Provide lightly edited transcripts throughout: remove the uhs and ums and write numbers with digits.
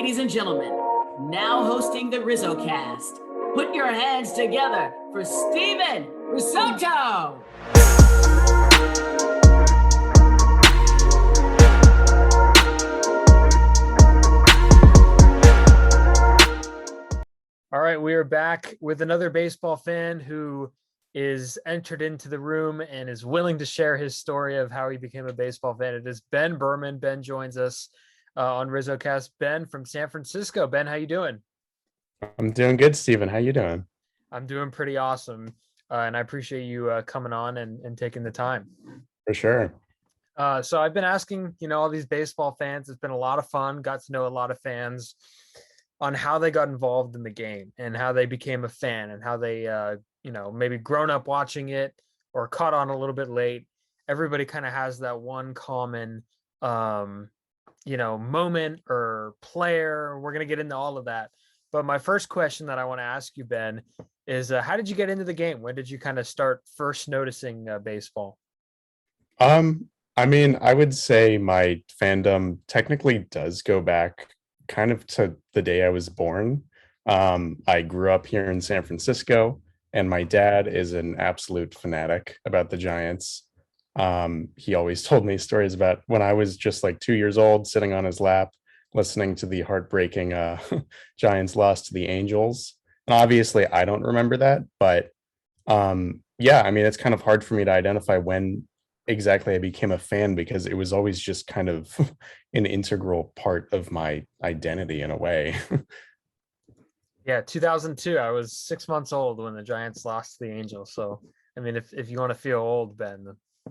ladies and gentlemen, now hosting the Rissocast, put your hands together for Steven Rissotto! All right, we are back with another baseball fan who is entered into the room and is willing to share his story of how he became a baseball fan. It is Ben Berman. Ben joins us on Rizzocast. Ben from San Francisco. Ben, how you doing? I'm doing good, Steven. How you doing? I'm doing pretty awesome, and I appreciate you coming on and taking the time. For sure. So I've been asking, all these baseball fans. It's been a lot of fun. Got to know a lot of fans on how they got involved in the game and how they became a fan and how they, maybe grown up watching it or caught on a little bit late. Everybody kind of has that one common, moment or player. We're going to get into all of that. But my first question that I want to ask you, Ben, is how did you get into the game? When did you kind of start first noticing baseball? I would say my fandom technically does go back kind of to the day I was born. I grew up here in San Francisco, and my dad is an absolute fanatic about the Giants. He always told me stories about when I was just like 2 years old, sitting on his lap, listening to the heartbreaking Giants loss to the Angels. And obviously, I don't remember that, but it's kind of hard for me to identify when exactly I became a fan because it was always just kind of an integral part of my identity in a way. Yeah, 2002. I was 6 months old when the Giants lost to the Angels. So, if you want to feel old, Ben,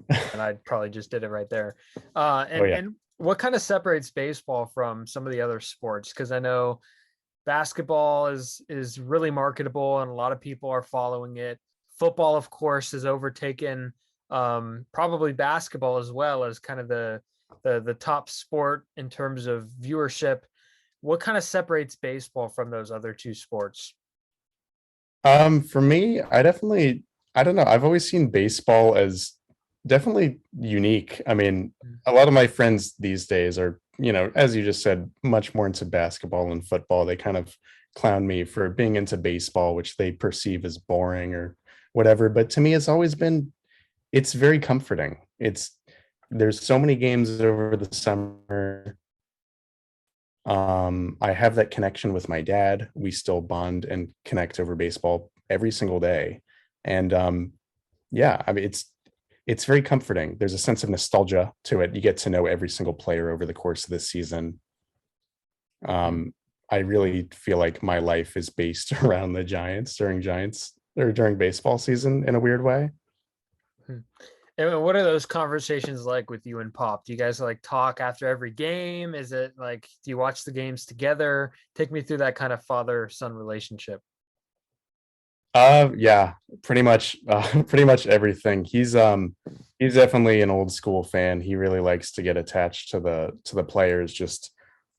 and I probably just did it right there. And what kind of separates baseball from some of the other sports? Because I know basketball is really marketable and a lot of people are following it. Football, of course, has overtaken probably basketball as well as kind of the top sport in terms of viewership. What kind of separates baseball from those other two sports? For me, I don't know. I've always seen baseball as definitely unique. A lot of my friends these days are, as you just said, much more into basketball and football. They kind of clown me for being into baseball, which they perceive as boring or whatever. But to me, it's very comforting. There's so many games over the summer. I have that connection with my dad. We still bond and connect over baseball every single day. And it's very comforting. There's a sense of nostalgia to it. You get to know every single player over the course of this season. I really feel like my life is based around the Giants during baseball season in a weird way. And what are those conversations like with you and Pop? Do you guys like talk after every game? Is it like, do you watch the games together? Take me through that kind of father-son relationship. Yeah, pretty much pretty much everything. He's definitely an old school fan. He really likes to get attached to the players. Just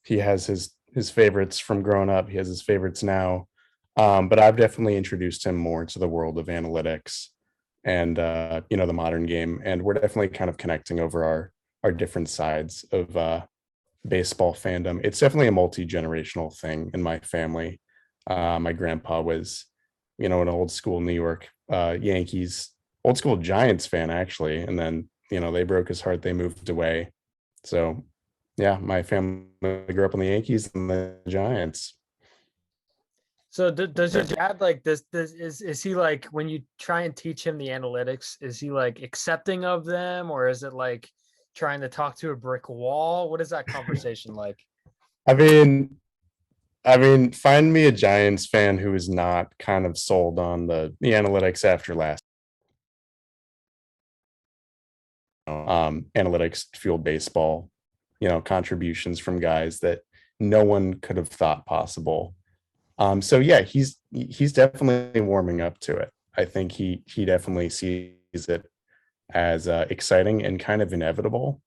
he has his favorites from growing up. He has his favorites now. But I've definitely introduced him more to the world of analytics and the modern game, and we're definitely kind of connecting over our different sides of baseball fandom. It's definitely a multi-generational thing in my family. My grandpa was an old school New York Yankees, old school Giants fan actually, and then they broke his heart, they moved away. So yeah, my family grew up on the Yankees and the Giants. So does your dad like this? Is he like, when you try and teach him the analytics, is he like accepting of them, or is it like trying to talk to a brick wall? What is that conversation like? I mean, find me a Giants fan who is not kind of sold on the analytics after last. Analytics fueled baseball, contributions from guys that no one could have thought possible. So yeah, he's definitely warming up to it. I think he definitely sees it as exciting and kind of inevitable,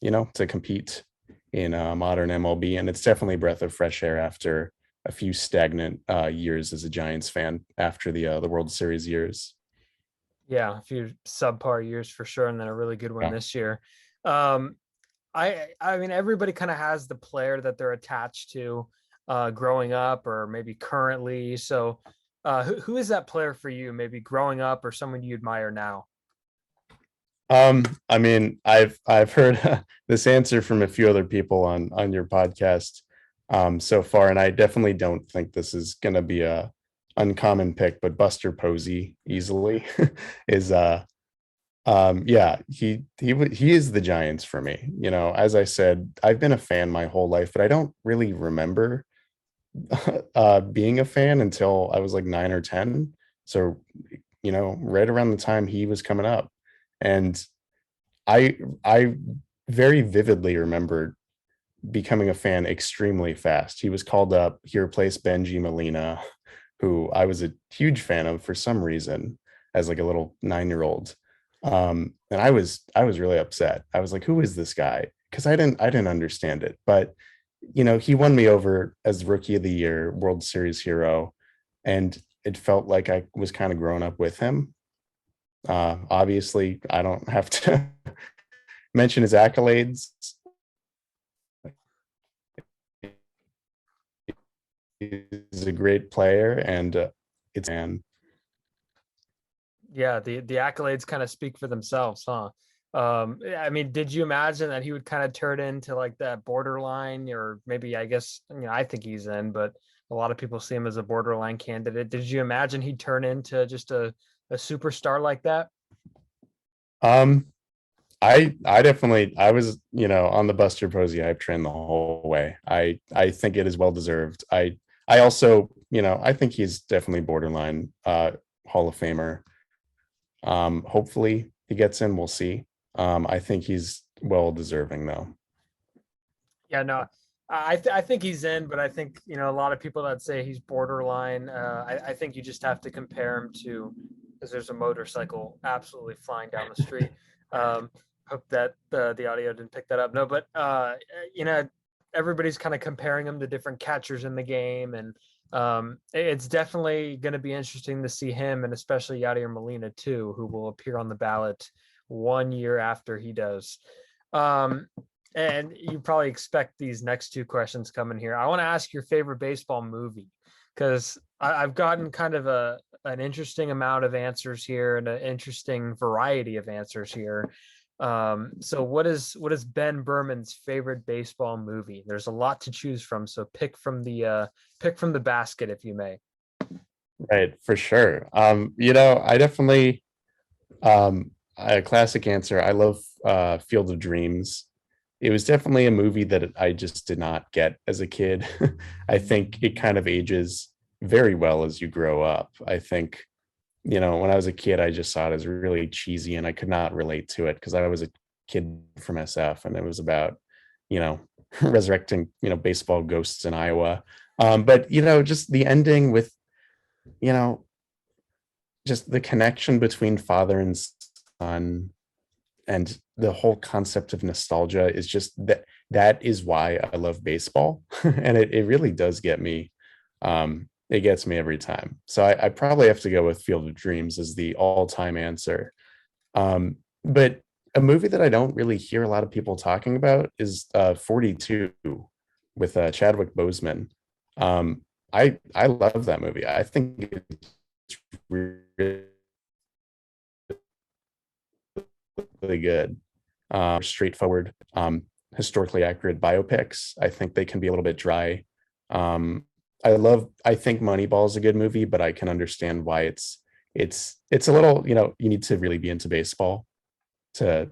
to compete in modern MLB, and it's definitely a breath of fresh air after a few stagnant years as a Giants fan after the World Series years. Yeah, a few subpar years for sure, and then a really good one Yeah. this year. I mean, everybody kind of has the player that they're attached to. growing up or maybe currently. So who is that player for you, maybe growing up or someone you admire now? I mean, I've heard this answer from a few other people on your podcast so far, and I definitely don't think this is going to be a uncommon pick, but Buster Posey easily is yeah, he is the Giants for me. You know, as I said, I've been a fan my whole life, but I don't really remember being a fan until I was like 9 or 10. So, you know, right around the time he was coming up. And I very vividly remember becoming a fan extremely fast. He was called up, he replaced Benji Molina, who I was a huge fan of for some reason as like a little 9-year-old. And I was really upset. I was like, who is this guy? Because I didn't understand it. But you know, he won me over as rookie of the year, World Series hero, and it felt like I was kind of growing up with him. Obviously, I don't have to mention his accolades. He's a great player, and it's and Yeah, the accolades kind of speak for themselves, huh? I mean, did you imagine that he would kind of turn into like that borderline, or maybe I guess I think he's in, but a lot of people see him as a borderline candidate. Did you imagine he'd turn into just a superstar like that? um, I definitely I was on the Buster Posey hype train the whole way. I think it is well deserved. I also I think he's definitely borderline Hall of Famer. Hopefully he gets in. We'll see. I think he's well deserving though. Yeah, no, I think he's in, but I think a lot of people that say he's borderline. I think you just have to compare him to, because there's a motorcycle absolutely flying down the street. Um, Hope that the audio didn't pick that up. No, but you know, everybody's kind of comparing him to different catchers in the game, and it's definitely going to be interesting to see him, and especially Yadier Molina too, who will appear on the ballot 1 year after he does. Um, and you probably expect these next two questions coming here. I want to ask your favorite baseball movie, because I've gotten kind of an interesting amount of answers here and an interesting variety of answers here. So what is Ben Berman's favorite baseball movie? There's a lot to choose from, so pick from the basket if you may. Right, for sure. I definitely a classic answer. I love Field of Dreams. It was definitely a movie that I just did not get as a kid. I think it kind of ages very well as you grow up. I think, when I was a kid, I just saw it as really cheesy and I could not relate to it because I was a kid from SF and it was about, you know, resurrecting, baseball ghosts in Iowa. But, just the ending with, you know, just the connection between father and son and the whole concept of nostalgia is just that is why I love baseball. And it really does get me. It gets me every time. So I probably have to go with Field of Dreams as the all-time answer. But a movie that I don't really hear a lot of people talking about is 42 with Chadwick Boseman. I love that movie. I think it's really good. Straightforward, historically accurate biopics. I think they can be a little bit dry. I think Moneyball is a good movie, but I can understand why it's a little, you need to really be into baseball to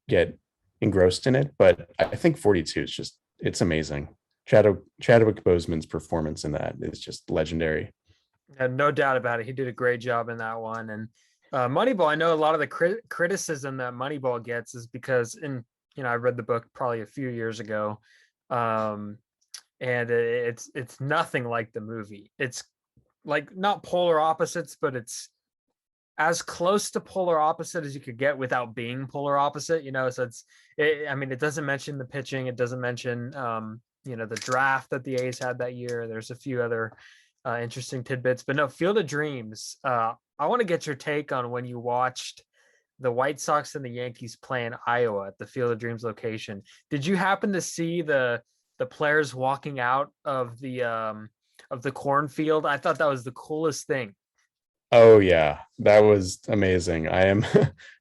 get engrossed in it. But I think 42 is just, it's amazing. Chadwick Boseman's performance in that is just legendary. And no doubt about it, he did a great job in that one. And Moneyball, I know a lot of the criticism that Moneyball gets is because I read the book probably a few years ago, and it's nothing like the movie. It's like not polar opposites, but it's as close to polar opposite as you could get without being polar opposite. So it doesn't mention the pitching, it doesn't mention the draft that the A's had that year. There's a few other interesting tidbits, but no, Field of Dreams. I want to get your take on when you watched the White Sox and the Yankees play in Iowa at the Field of Dreams location. Did you happen to see the the players walking out of the cornfield. I thought that was the coolest thing. Oh yeah, that was amazing. I am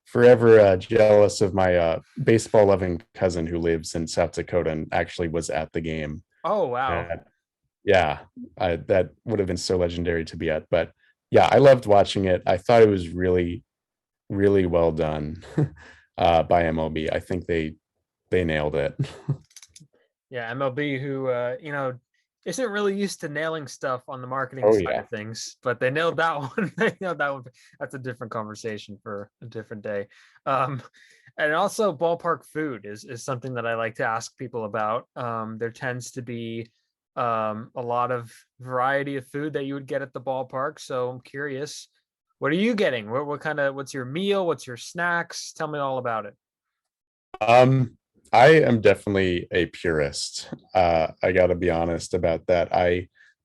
forever jealous of my baseball loving cousin who lives in South Dakota and actually was at the game. Oh wow. Yeah, that would have been so legendary to be at. But yeah, I loved watching it. I thought it was really, really well done by MLB. I think they nailed it. Yeah, MLB, who isn't really used to nailing stuff on the marketing Oh side yeah, of things, but they nailed that one. They nailed that one. That's a different conversation for a different day. Um, and also ballpark food is something that I like to ask people about. There tends to be a lot of variety of food that you would get at the ballpark. So I'm curious, what are you getting? What's your meal? What's your snacks? Tell me all about it. I am definitely a purist. I got to be honest about that.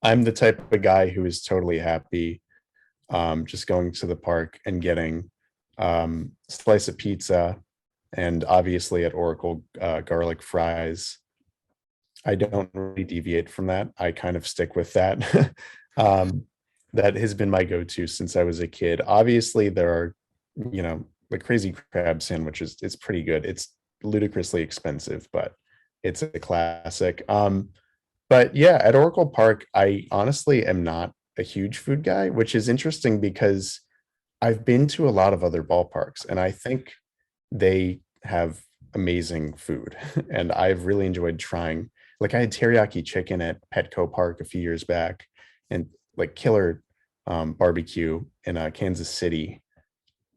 I'm the type of guy who is totally happy just going to the park and getting slice of pizza, and obviously at Oracle garlic fries. I don't really deviate from that. I kind of stick with that. um, that has been my go-to since I was a kid. Obviously, there are, the crazy crab sandwich is pretty good. It's ludicrously expensive, but it's a classic. But yeah, at Oracle Park, I honestly am not a huge food guy, which is interesting because I've been to a lot of other ballparks and I think they have amazing food. And I've really enjoyed trying. Like I had teriyaki chicken at Petco Park a few years back and like killer barbecue in Kansas City.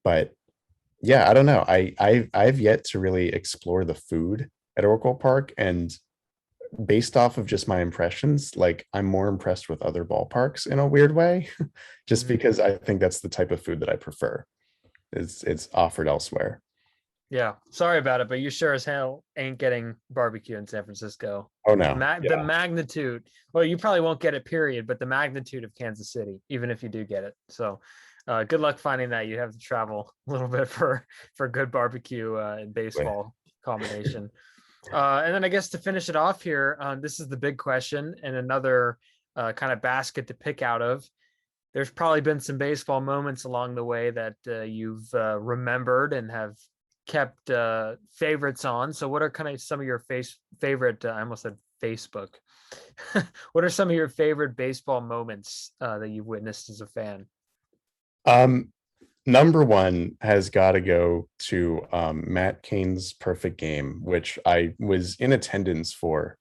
But yeah, I don't know. I've yet to really explore the food at Oracle Park, and based off of just my impressions, like I'm more impressed with other ballparks in a weird way, just Mhm. because I think that's the type of food that I prefer. It's offered elsewhere. Yeah, sorry about it, but you sure as hell ain't getting barbecue in San Francisco. Oh The no, mag the yeah, magnitude. Well, you probably won't get it, period, but the magnitude of Kansas City, even if you do get it. So, good luck finding that. You have to travel a little bit for good barbecue and yeah. baseball combination. And then I guess to finish it off here, this is the big question and another kind of basket to pick out of. There's probably been some baseball moments along the way that you've remembered and have kept favorites on. So, what are kind of some of your favorite? I almost said Facebook. What are some of your favorite baseball moments that you've witnessed as a fan? Um, Number one has got to go to Matt Cain's perfect game, which I was in attendance for,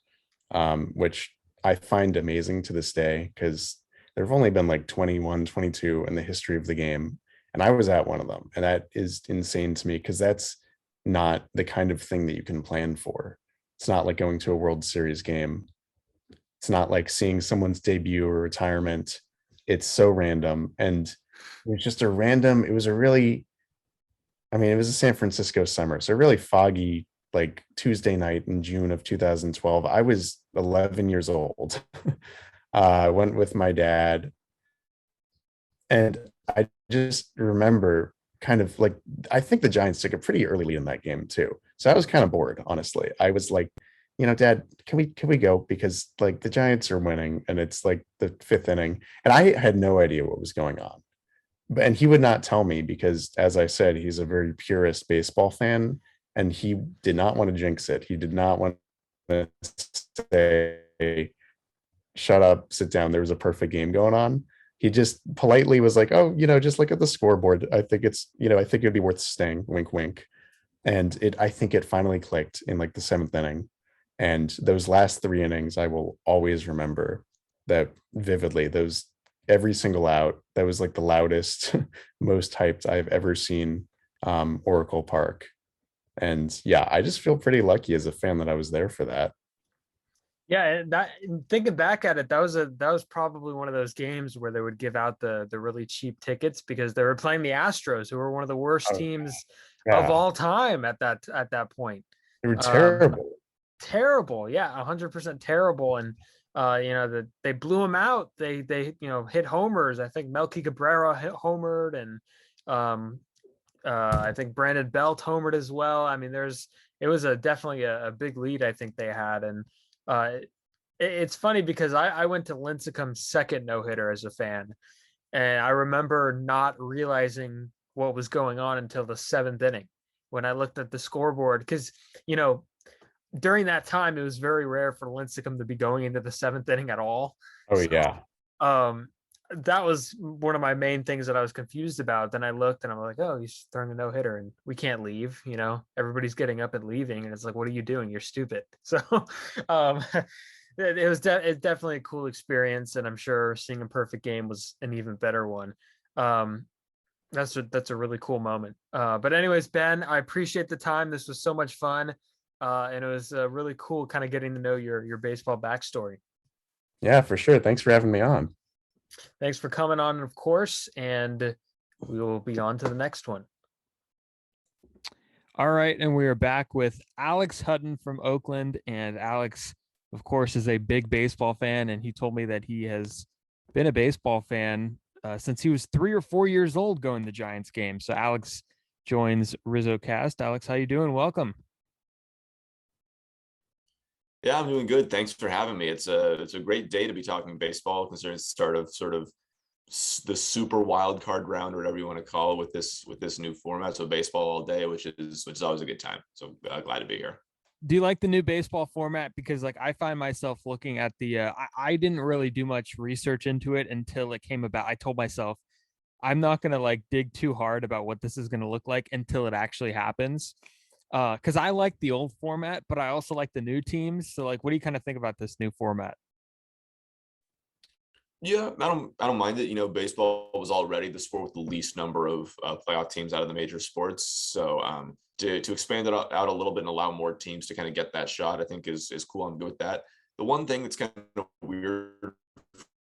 which I find amazing to this day because there have only been like 21, 22 in the history of the game. And I was at one of them. And that is insane to me because that's not the kind of thing that you can plan for. It's not like going to a World Series game. It's not like seeing someone's debut or retirement. It's so random. And it was just a random, it was a really, I mean, it was a San Francisco summer. So really foggy, like Tuesday night in June of 2012. I was 11 years old. I went with my dad. And I just remember kind of like, I think the Giants took it pretty early in that game too. So I was kind of bored, honestly. I was like, Dad, can we go? Because like the Giants are winning and it's like the fifth inning. And I had no idea what was going on. And he would not tell me because, as I said, he's a very purist baseball fan, and he did not want to jinx it. He did not want to say, "Shut up, sit down." There was a perfect game going on. He just politely was like, "Oh, just look at the scoreboard. I think I think it'd be worth staying." Wink, wink. And I think it finally clicked in like the seventh inning, and those last three innings, I will always remember that vividly. Those every single out, that was like the loudest, most hyped I've ever seen Oracle Park. And yeah, I just feel pretty lucky as a fan that I was there for that. Yeah, thinking back at it, that was probably one of those games where they would give out the really cheap tickets because they were playing the Astros, who were one of the worst Oh teams of yeah, all time at that point. they were Um, terrible. Terrible, yeah, 100% terrible. And they blew him out. They hit homers. I think Melky Cabrera hit homered, and um, I think Brandon Belt homered as well. I mean, it was definitely a big lead I think they had, and It's funny because I went to Lincecum's second no-hitter as a fan, and I remember not realizing what was going on until the seventh inning when I looked at the scoreboard. Because, during that time, it was very rare for Lincecum to be going into the seventh inning at all. Oh So, yeah. that was one of my main things that I was confused about. Then I looked and I'm like, oh, he's throwing a no-hitter and we can't leave, everybody's getting up and leaving. And it's like, what are you doing? You're stupid. So um, it's definitely a cool experience. And I'm sure seeing a perfect game was an even better one. That's a really cool moment. But anyways, Ben, I appreciate the time. This was so much fun. And it was really cool kind of getting to know your baseball backstory. Yeah, for sure. Thanks for having me on. Thanks for coming on, of course, and we will be on to the next one. All right, and we are back with Alex Hutton from Oakland, and Alex, of course, is a big baseball fan, and he told me that he has been a baseball fan since he was 3 or 4 years old going to Giants games. So Alex joins Rizzocast. Alex, how you doing? Welcome. Yeah, I'm doing good. Thanks for having me. It's a great day to be talking baseball, considering it's the start of sort of the super wild card round, or whatever you want to call it, with this new format. So baseball all day, which is always a good time. So glad to be here. Do you like the new baseball format? Because like I find myself looking at the I didn't really do much research into it until it came about. I told myself I'm not gonna like dig too hard about what this is gonna look like until it actually happens. Because I like the old format, but I also like the new teams. So like, what do you kind of think about this new format? Yeah, I don't mind it. Baseball was already the sport with the least number of playoff teams out of the major sports. So to expand it out a little bit and allow more teams to kind of get that shot, I think is cool. I'm good with that. The one thing that's kind of weird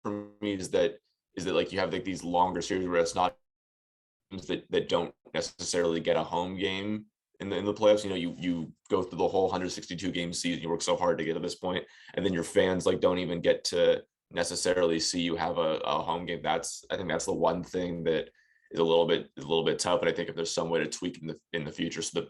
for me is that like you have like these longer series where it's not teams that don't necessarily get a home game in the playoffs. You go through the whole 162 game season, you work so hard to get to this point, and then your fans like don't even get to necessarily see you have a home game. I think that's the one thing that is a little bit tough. And I think if there's some way to tweak in the future so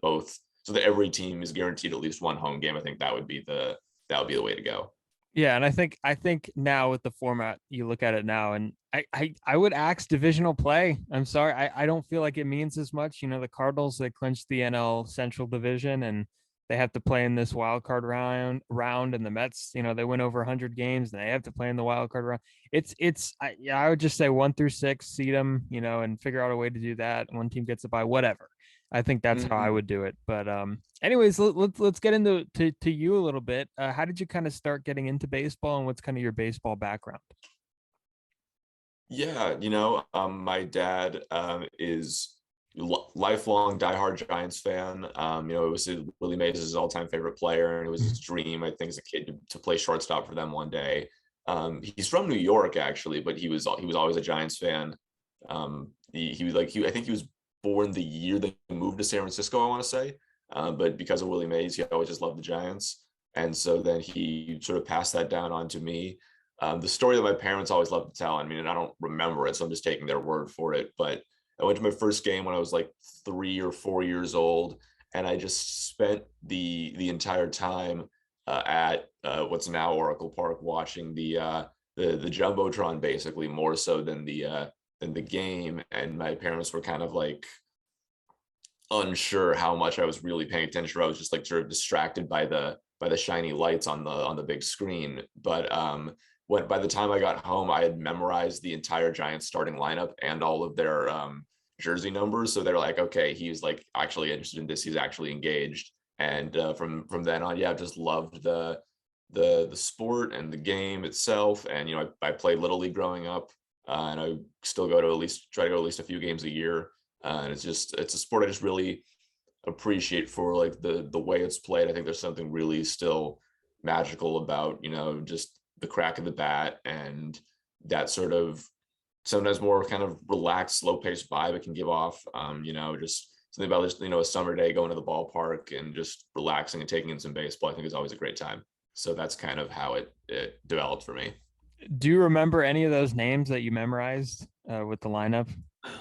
that every team is guaranteed at least one home game, I think that would be the way to go. Yeah, and I think now with the format, you look at it now, and I would axe divisional play. I'm sorry, I don't feel like it means as much. The Cardinals, they clinched the NL Central Division, and they have to play in this wild card round, and the Mets, they win over 100 games, and they have to play in the wild card round. I would just say 1 through 6, seed them, and figure out a way to do that. One team gets it by whatever. I think that's how I would do it. But anyways, let's get into to you a little bit. How did you kind of start getting into baseball, and what's kind of your baseball background? Yeah, my dad is lifelong diehard Giants fan. It was Willie Mays his all-time favorite player, and it was his dream, I think, as a kid to play shortstop for them one day. He's from New York actually, but he was always a Giants fan. I think he was born the year they moved to San Francisco, I want to say. But because of Willie Mays, he always just loved the Giants. And so then he sort of passed that down onto me. The story that my parents always loved to tell, and I don't remember it, so I'm just taking their word for it. But I went to my first game when I was like 3 or 4 years old, and I just spent the entire time at what's now Oracle Park watching the Jumbotron, basically, more so than the game. And my parents were kind of like unsure how much I was really paying attention. I was just like sort of distracted by the shiny lights on the big screen. But by the time I got home, I had memorized the entire Giants starting lineup and all of their jersey numbers. So they're like, okay, he's like actually interested in this. He's actually engaged. And from then on, yeah, I just loved the sport and the game itself. And I played Little League growing up, and I still try to go at least a few games a year. And it's a sport I just really appreciate for like the way it's played. I think there's something really still magical about just the crack of the bat and that sort of sometimes more kind of relaxed, slow-paced vibe it can give off. Just something about just a summer day going to the ballpark and just relaxing and taking in some baseball, I think is always a great time. So that's kind of how it developed for me. Do you remember any of those names that you memorized with the lineup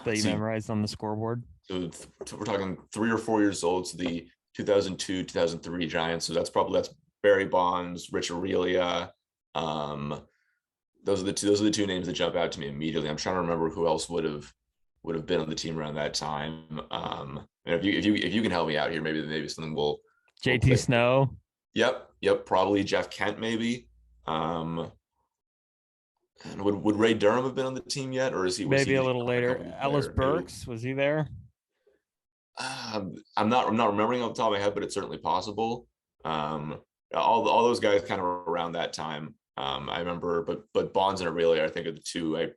that you memorized on the scoreboard? So we're talking 3 or 4 years old. So the 2002, 2003 Giants. So that's Barry Bonds, Rich Aurelia. Those are the two names that jump out to me immediately. I'm trying to remember who else would have been on the team around that time. And if you can help me out here, maybe something will JT click. Snow. Yep, probably Jeff Kent, maybe. And would Ray Durham have been on the team yet, or was Maybe he a little later? Ellis Burks, was he there? I'm not remembering off the top of my head, but it's certainly possible. All those guys kind of around that time. I remember, but Bonds and Aurelia, I think, are the two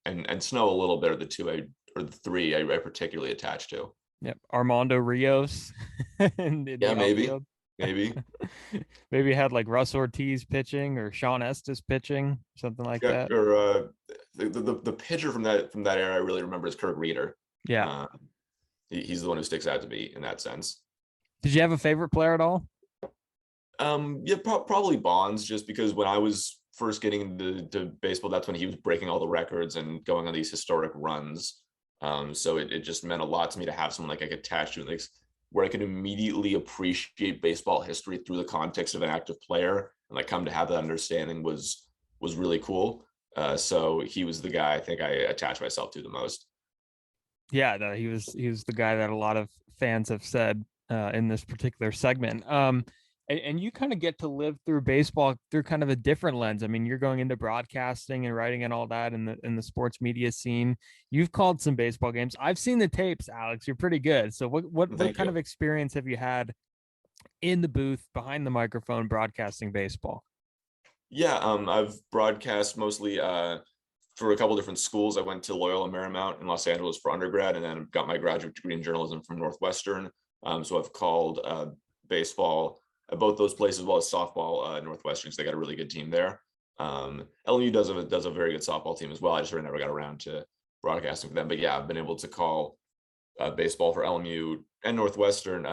and Snow a little bit are the two or the three I particularly attached to. Yep, Armando Rios. Yeah, maybe. Maybe had like Russ Ortiz pitching or Sean Estes pitching, something like that. Or the pitcher from that era I really remember is Kirk Reeder. Yeah, he's the one who sticks out to me in that sense. Did you have a favorite player at all? Yeah, probably Bonds, just because when I was first getting into baseball, that's when he was breaking all the records and going on these historic runs. So it just meant a lot to me to have someone like I could attach to, like, where I could immediately appreciate baseball history through the context of an active player, and like come to have that understanding was really cool. So he was the guy I think I attached myself to the most. Yeah, no, he was the guy that a lot of fans have said in this particular segment. And you kind of get to live through baseball through kind of a different lens. I mean, you're going into broadcasting and writing and all that in the sports media scene. You've called some baseball games. I've seen the tapes, Alex. You're pretty good. So what kind of experience have you had in the booth, behind the microphone, broadcasting baseball? Yeah, I've broadcast mostly for a couple different schools. I went to Loyola Marymount in Los Angeles for undergrad, and then got my graduate degree in journalism from Northwestern. So I've called baseball at both those places, as well as softball Northwestern, because they got a really good team there. LMU does a very good softball team as well. I just never got around to broadcasting for them. But yeah, I've been able to call baseball for LMU and Northwestern.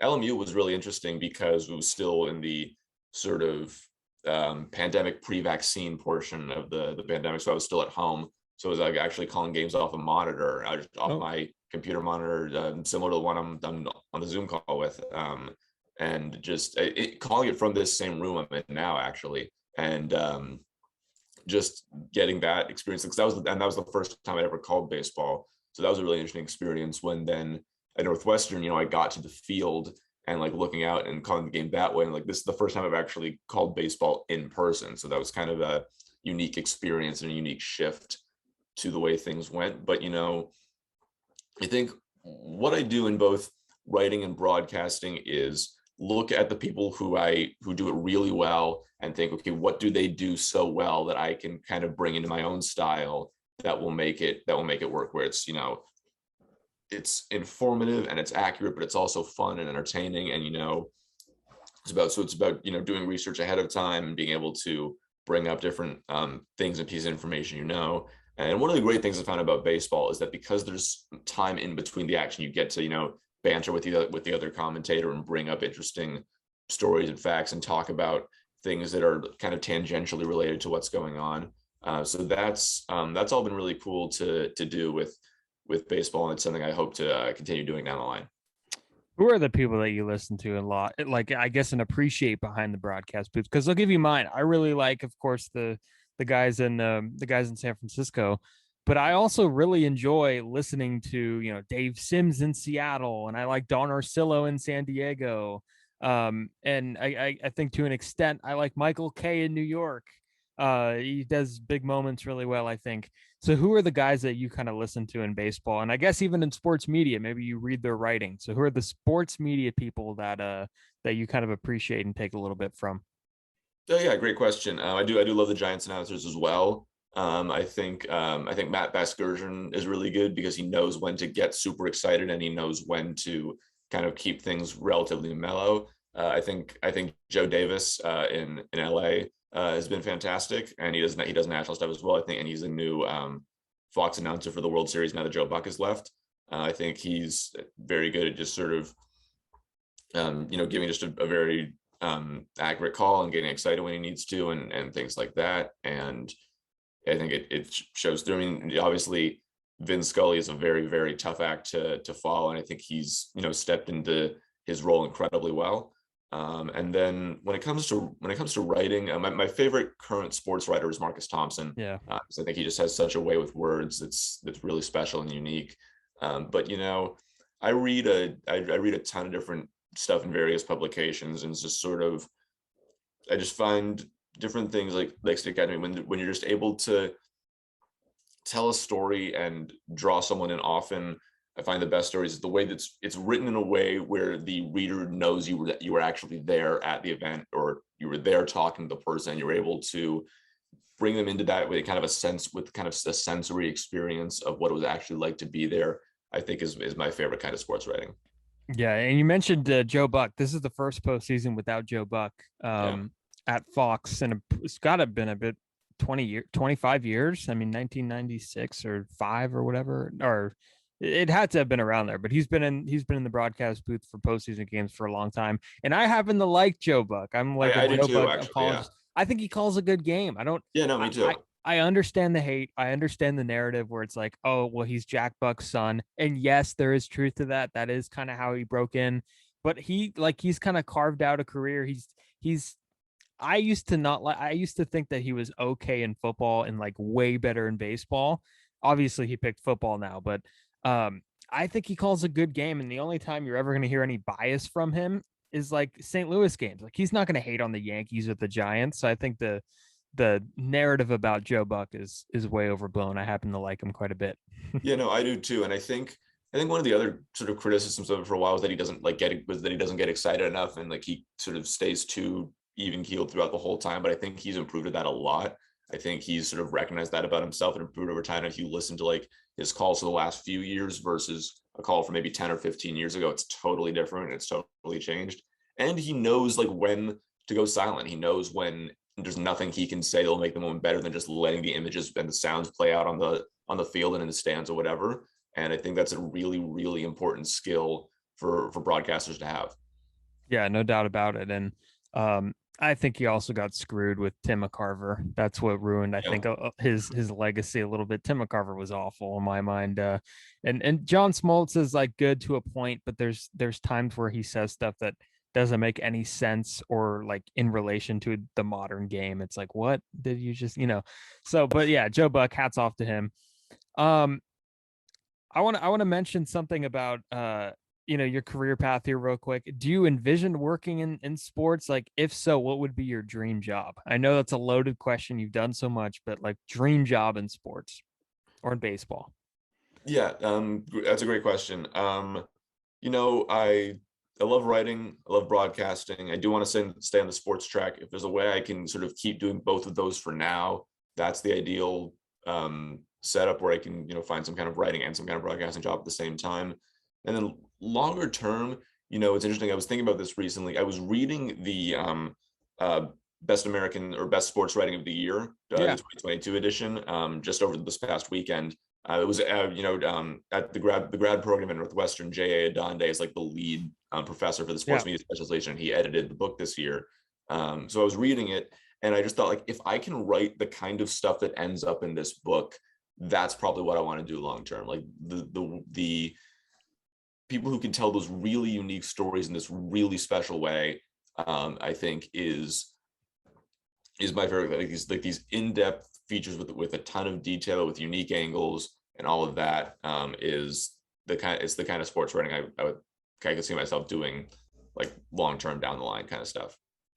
LMU was really interesting because it was still in the sort of pandemic pre-vaccine portion of the pandemic. So I was still at home. So I was like actually calling games off a monitor, just off my computer monitor, similar to the one I'm on the Zoom call with. And just calling it from this same room I'm in now, actually, and just getting that experience, because that was the first time I ever called baseball. So that was a really interesting experience. When then at Northwestern, I got to the field and like looking out and calling the game that way, and like this is the first time I've actually called baseball in person. So that was kind of a unique experience and a unique shift to the way things went. But I think what I do in both writing and broadcasting is look at the people who do it really well and think, okay, what do they do so well that I can kind of bring into my own style that will make it work, where it's it's informative and it's accurate, but it's also fun and entertaining. And it's about doing research ahead of time and being able to bring up different things and pieces of information. And one of the great things I found about baseball is that because there's time in between the action, you get to banter with the other commentator and bring up interesting stories and facts and talk about things that are kind of tangentially related to what's going on. So that's all been really cool to do with baseball, and it's something I hope to continue doing down the line. Who are the people that you listen to a lot, like I guess, and appreciate behind the broadcast booth? Because I'll give you mine. I really like, of course, the guys in San Francisco. But I also really enjoy listening to, Dave Sims in Seattle, and I like Don Orsillo in San Diego. And I think to an extent, I like Michael Kay in New York. He does big moments really well, I think. So who are the guys that you kind of listen to in baseball? And I guess even in sports media, maybe you read their writing. So who are the sports media people that you kind of appreciate and take a little bit from? Oh yeah, great question. I do love the Giants announcers as well. I think Matt Vasgersian is really good because he knows when to get super excited and he knows when to kind of keep things relatively mellow. I think Joe Davis in LA has been fantastic, and he does national stuff as well. I think, and he's a new Fox announcer for the World Series now that Joe Buck has left. I think he's very good at just sort of giving just a very accurate call and getting excited when he needs to, and things like that. And I think it shows through. I mean, obviously, Vin Scully is a very, very tough act to follow, and I think he's stepped into his role incredibly well. And then when it comes to writing, my favorite current sports writer is Marcus Thompson. Yeah. So I think he just has such a way with words that's really special and unique. But I read a ton of different stuff in various publications, and it's just sort of, I just find different things like stick out to me when you're just able to tell a story and draw someone in. Often I find the best stories is the way that it's written in a way where the reader knows you were actually there at the event, or you were there talking to the person. You were able to bring them into that with kind of a sensory experience of what it was actually like to be there. I think is my favorite kind of sports writing. Yeah, and you mentioned Joe Buck. This is the first postseason without Joe Buck at Fox, and it's got to have been a bit 25 years. I mean, 1996 or 5 or whatever, or it had to have been around there. But he's been in the broadcast booth for postseason games for a long time, and I happen to like Joe Buck. I'm like I a Joe Buck actually, apologist. I think he calls a good game. I don't. Yeah, no, me too. I understand the hate. I understand the narrative where it's like, oh, well, he's Jack Buck's son. And yes, there is truth to that. That is kind of how he broke in. But he's kind of carved out a career. I used to think that he was okay in football and like way better in baseball. Obviously, he picked football now, but I think he calls a good game. And the only time you're ever going to hear any bias from him is like St. Louis games. Like, he's not going to hate on the Yankees or the Giants. So I think the narrative about Joe Buck is way overblown. I happen to like him quite a bit. Yeah, no, I do too. And I think one of the other sort of criticisms of it for a while was that he doesn't get excited enough, and like he sort of stays too even keeled throughout the whole time. But I think he's improved at that a lot. I think he's sort of recognized that about himself and improved over time. If you listen to like his calls for the last few years versus a call from maybe 10 or 15 years ago, it's totally different. It's totally changed. And he knows like when to go silent. He knows when there's nothing he can say that'll make the moment better than just letting the images and the sounds play out on the field and in the stands or whatever. And I think that's a really, really important skill for broadcasters to have. Yeah, no doubt about it. And I think he also got screwed with Tim McCarver. That's what ruined, I think, his legacy a little bit. Tim McCarver was awful in my mind. And John Smoltz is like good to a point, but there's times where he says stuff that doesn't make any sense or like in relation to the modern game. It's like, what did you just, so, but yeah, Joe Buck, hats off to him. I want to mention something about, your career path here real quick. Do you envision working in sports? Like, if so, what would be your dream job? I know that's a loaded question. You've done so much, but like dream job in sports or in baseball. Yeah. That's a great question. I love writing. I love broadcasting. I do want to stay on the sports track. If there's a way I can sort of keep doing both of those for now, that's the ideal setup where I can, find some kind of writing and some kind of broadcasting job at the same time. And then longer term, it's interesting. I was thinking about this recently. I was reading the Best American or Best Sports Writing of the Year, the 2022 edition, just over this past weekend. It was, at the grad program at Northwestern. J.A. Adonde is like the lead professor for the sports media specialization. He edited the book this year. So I was reading it, and I just thought, like, if I can write the kind of stuff that ends up in this book, that's probably what I want to do long term. Like the people who can tell those really unique stories in this really special way, I think is my favorite. Like these in-depth features with a ton of detail, with unique angles and all of that, is the kind of sports writing I could see myself doing, like long-term down the line kind of stuff.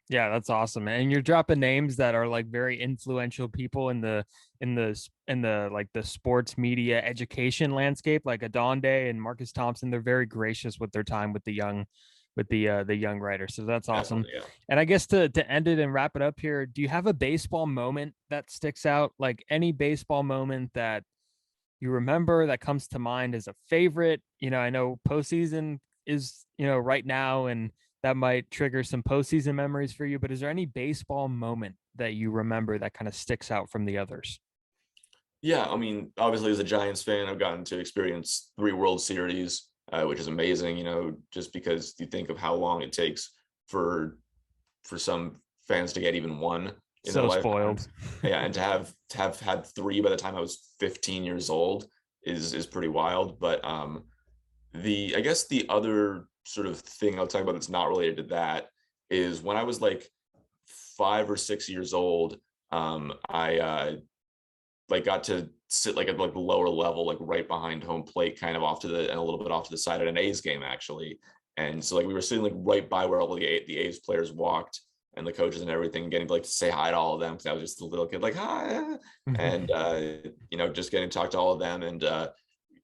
Yeah, that's awesome. And you're dropping names that are like very influential people in the like the sports media education landscape, like Adonde and Marcus Thompson. They're very gracious with their time with the young writers. So that's awesome. Yeah. And I guess to end it and wrap it up here, do you have a baseball moment that sticks out? Like any baseball moment that you remember that comes to mind as a favorite? I know postseason is, right now, and that might trigger some postseason memories for you, but is there any baseball moment that you remember that kind of sticks out from the others? Yeah, I mean, obviously as a Giants fan, I've gotten to experience 3 World Series, which is amazing, just because you think of how long it takes for some fans to get even one in their lifetime. Spoiled. Yeah, and to have had 3 by the time I was 15 years old is pretty wild. But I guess the other sort of thing I'll talk about that's not related to that is when I was like 5 or 6 years old, I like got to sit like at like the lower level, like right behind home plate, kind of off to the and a little bit off to the side at an A's game actually. And so like we were sitting like right by where all the A's players walked and the coaches and everything, getting to like to say hi to all of them because I was just a little kid, like hi, and you know, just getting to talk to all of them. And I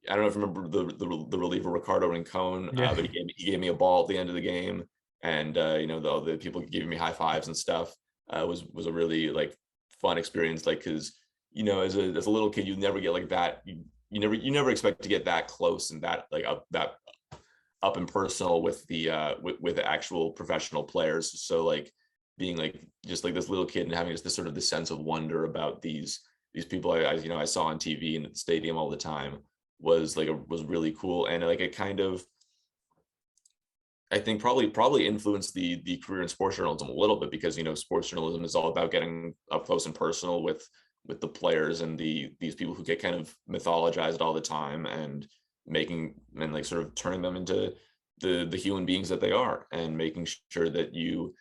don't know if you remember the reliever Ricardo Rincon, but he gave me a ball at the end of the game, and you know, the people giving me high fives and stuff was a really like fun experience, like because you know, as a little kid, you never get like that. You never expect to get that close and that like up and personal with the with the actual professional players. So like being like just like this little kid and having just this sort of this sense of wonder about these people I you know I saw on TV and at the stadium all the time was like was really cool. And like it kind of, I think probably influenced the career in sports journalism a little bit, because you know sports journalism is all about getting up close and personal with the players and these people who get kind of mythologized all the time, and making and like sort of turning them into the human beings that they are, and making sure that you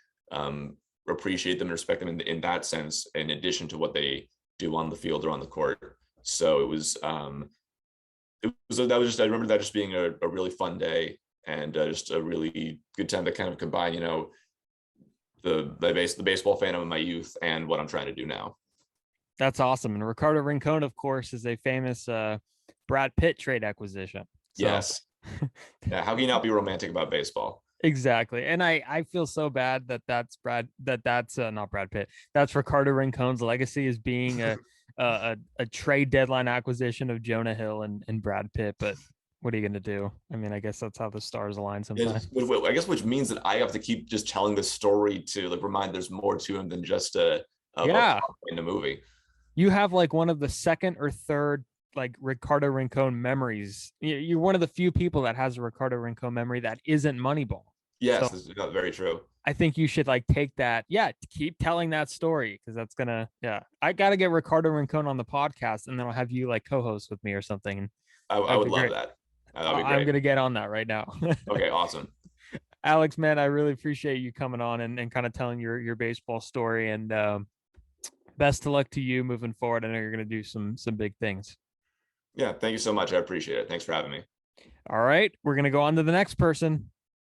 appreciate them and respect them in that sense, in addition to what they do on the field or on the court. So it was that was just, I remember that just being a really fun day, and just a really good time to kind of combine, you know, the baseball fan of my youth and what I'm trying to do now. That's awesome. And Ricardo Rincon, of course, is a famous Brad Pitt trade acquisition. So. Yes. Yeah. How can you not be romantic about baseball? Exactly. And I feel so bad that's not Brad Pitt. That's Ricardo Rincon's legacy, is being a trade deadline acquisition of Jonah Hill and Brad Pitt. But what are you going to do? I mean, I guess that's how the stars align sometimes. I guess, which means that I have to keep just telling the story to like remind there's more to him than just a in the movie. You have like one of the second or third like Ricardo Rincon memories. You're one of the few people that has a Ricardo Rincon memory that isn't Moneyball. Yes, so this is very true. I think you should like take that. Yeah, keep telling that story, because that's gonna. Yeah, I gotta get Ricardo Rincon on the podcast, and then I'll have you like co-host with me or something. I would love that. That'd be great. I'm gonna get on that right now. Okay, awesome. Alex, man, I really appreciate you coming on and kind of telling your baseball story, and best of luck to you moving forward. I know you're gonna do some big things. Yeah, thank you so much. I appreciate it. Thanks for having me. All right, we're going to go on to the next person.